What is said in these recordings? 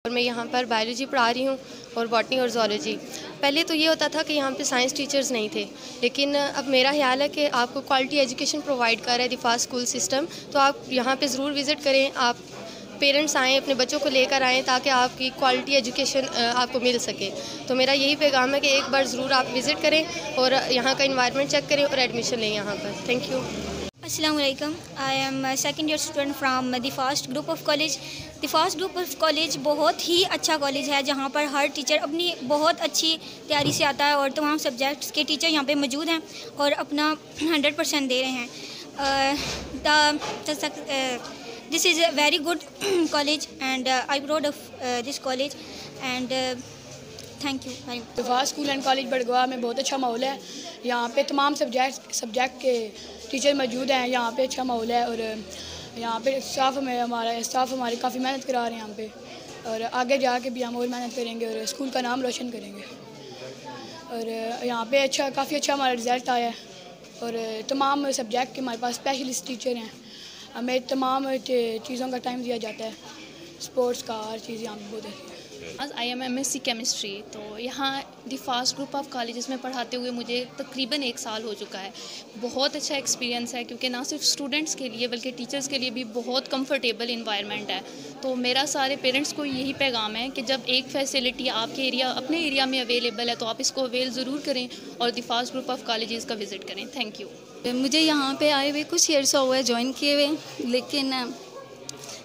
اور میں یہاں پر بایولوجی پڑھا رہی ہوں اور باٹنی اور زولوجی۔ پہلے تو یہ ہوتا تھا کہ یہاں پہ سائنس ٹیچرز نہیں تھے، لیکن اب میرا خیال ہے کہ آپ کو کوالٹی ایجوکیشن پرووائڈ کر رہا ہے دفاع اسکول سسٹم، تو آپ یہاں پہ ضرور وزٹ کریں، آپ پیرنٹس آئیں، اپنے بچوں کو لے کر آئیں تاکہ آپ کی کوالٹی ایجوکیشن آپ کو مل سکے۔ تو میرا یہی پیغام ہے کہ ایک بار ضرور آپ وزٹ کریں اور یہاں کا انوائرمنٹ چیک کریں اور ایڈمیشن لیں یہاں پر۔ Thank you. السلام علیکم، I am second year student from the Fast group of college. The Fast group of college بہت ہی اچھا کالج ہے جہاں پر ہر ٹیچر اپنی بہت اچھی تیاری سے آتا ہے اور تمام سبجیکٹس کے ٹیچر یہاں پہ موجود ہیں اور اپنا 100% دے رہے ہیں۔ This is a very good college and I proud of this college and thank you very much. دفاع اسکول اینڈ کالج بڑگوا میں بہت اچھا ماحول ہے، یہاں پہ تمام سبجیکٹ کے ٹیچر موجود ہیں، یہاں پہ اچھا ماحول ہے اور یہاں پہ اسٹاف ہماری کافی محنت کرا رہے ہیں یہاں پہ، اور آگے جا کے بھی ہم اور محنت کریں گے اور اسکول کا نام روشن کریں گے۔ اور یہاں پہ کافی اچھا ہمارا رزلٹ آیا ہے اور تمام سبجیکٹ کے ہمارے پاس اسپیشلسٹ ٹیچر ہیں، ہمیں تمام چیزوں کا ٹائم دیا جاتا ہے، اسپورٹس کا ہر چیز یہاں پہ بہت ہے۔ I am S C chemistry, تو یہاں the Fast group of colleges میں پڑھاتے ہوئے مجھے تقریباً 1 سال ہو چکا ہے۔ بہت اچھا ایکسپیرینس ہے کیونکہ نہ صرف اسٹوڈنٹس کے لیے بلکہ ٹیچرس کے لیے بھی بہت کمفرٹیبل انوائرمنٹ ہے۔ تو میرا سارے پیرنٹس کو یہی پیغام ہے کہ جب ایک فیسلٹی آپ کے اپنے ایریا میں اویلیبل ہے تو آپ اس کو اویل ضرور کریں اور دی فاسٹ گروپ آف کالجز کا وزٹ کریں۔ Thank you. مجھے یہاں پہ آئے ہوئے کچھ ایئرس ہوا ہے جوائن کیے ہوئے، لیکن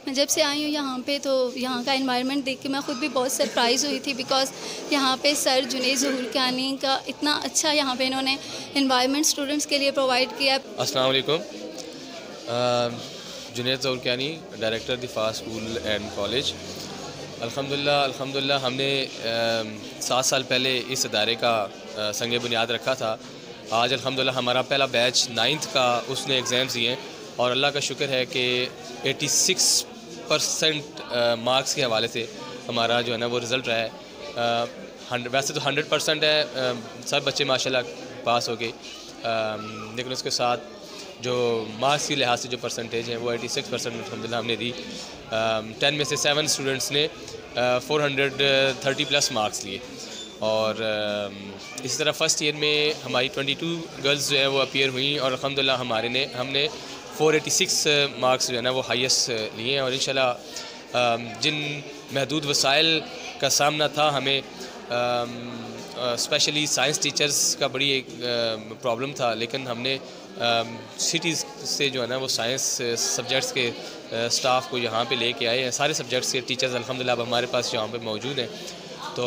میں جب سے آئی ہوں یہاں پہ تو یہاں کا انوائرمنٹ دیکھ کے میں خود بھی بہت سرپرائز ہوئی تھی، بیکاز یہاں پہ سر جنید ظہورکیانی کا اتنا اچھا یہاں پہ انہوں نے انوائرمنٹ اسٹوڈنٹس کے لیے پرووائڈ کیا۔ السلام علیکم، Junaid Zahoor Kiani, director the FAST school and college. الحمدللہ ہم نے 7 سال پہلے اس ادارے کا سنگ بنیاد رکھا تھا۔ آج الحمدللہ ہمارا پہلا بیچ 9th کا اس نے ایگزامز دیے اور اللہ کا شکر ہے کہ 86% مارکس کے حوالے سے ہمارا جو ہے نا وہ رزلٹ رہا ہے۔ ویسے تو 100% ہے، سب بچے ماشاءاللہ پاس ہو گئے، لیکن اس کے ساتھ جو مارکس کی لحاظ سے جو پرسنٹیج ہے وہ 86% الحمدللہ ہم نے دی۔ 10 میں سے 7 اسٹوڈنٹس نے 430+ مارکس لیے، اور اسی طرح فرسٹ ایئر میں ہماری 22 گرلز جو ہے وہ اپیئر ہوئیں اور الحمدللہ ہم نے 486 مارکس جو ہے نا وہ ہائیسٹ لیے ہیں۔ اور انشاءاللہ جن محدود وسائل کا سامنا تھا ہمیں، اسپیشلی سائنس ٹیچرز کا بڑی ایک پرابلم تھا، لیکن ہم نے سٹیز سے جو ہے نا وہ سائنس سبجیکٹس کے سٹاف کو یہاں پہ لے کے آئے ہیں۔ سارے سبجیکٹس کے ٹیچرز الحمدللہ اب ہمارے پاس یہاں پہ موجود ہیں۔ تو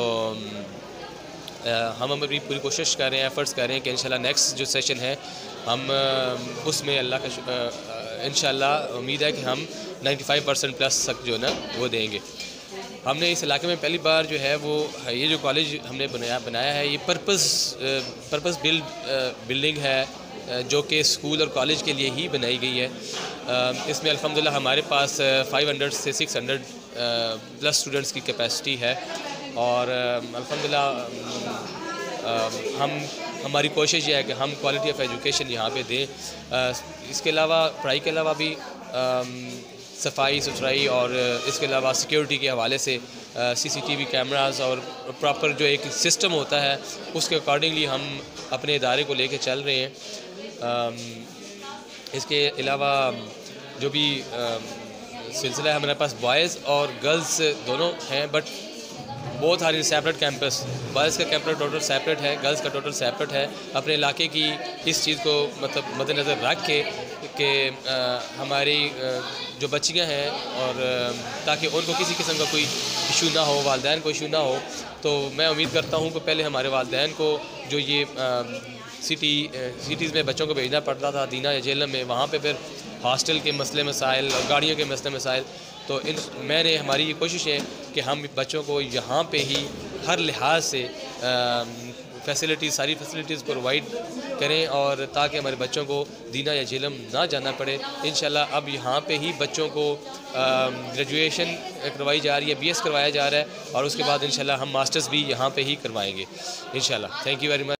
ہم اپنی پوری کوشش کر رہے ہیں، ایفرٹس کر رہے ہیں کہ انشاءاللہ نیکسٹ جو سیشن ہے ہم اس میں اللہ کا انشاءاللہ امید ہے کہ ہم 95% تک جو ہے نا وہ دیں گے۔ ہم نے اس علاقے میں پہلی بار جو ہے وہ یہ جو کالج ہم نے بنایا ہے، یہ پرپز بلڈنگ ہے جو کہ اسکول اور کالج کے لیے ہی بنائی گئی ہے۔ اس میں الحمدللہ ہمارے پاس 500 سے 600+ اسٹوڈنٹس کی کیپیسٹی ہے، اور الحمدللہ ہماری کوشش یہ ہے کہ ہم کوالٹی آف ایجوکیشن یہاں پہ دیں۔ اس کے علاوہ پڑھائی کے علاوہ بھی صفائی ستھرائی اور اس کے علاوہ سیکیورٹی کے حوالے سے CCTV کیمراز اور پراپر جو ایک سسٹم ہوتا ہے اس کے اکارڈنگلی ہم اپنے ادارے کو لے کے چل رہے ہیں۔ اس کے علاوہ جو بھی سلسلہ ہے، ہمارے پاس بوائز اور گرلز دونوں ہیں، بٹ بہت ساری سیپریٹ کیمپس، بوائز کا کیمپس ٹوٹل سیپریٹ ہے، گرلز کا ٹوٹل سیپریٹ ہے۔ اپنے علاقے کی اس چیز کو مطلب مد نظر رکھ کے کہ ہماری جو بچیاں ہیں اور تاکہ ان کو کسی قسم کا کوئی ایشو نہ ہو، والدین کو ایشو نہ ہو، تو میں امید کرتا ہوں کہ پہلے ہمارے والدین کو جو یہ سٹیز میں بچوں کو بھیجنا پڑتا تھا دینا یا جیلم میں، وہاں پہ پھر ہاسٹل کے مسئلے مسائل اور گاڑیوں کے مسئلے مسائل، تو ہماری یہ کوشش ہے کہ ہم بچوں کو یہاں پہ ہی ہر لحاظ سے ساری فیسلٹیز پرووائڈ کریں، اور تاکہ ہمارے بچوں کو دینا یا جیلم نہ جانا پڑے۔ انشاءاللہ اب یہاں پہ ہی بچوں کو گریجویشن کروائی جا رہی ہے، BS کروایا جا رہا ہے، اور اس کے بعد انشاءاللہ ہم ماسٹرز بھی یہاں پہ ہی کروائیں گے انشاءاللہ۔ Thank you very much.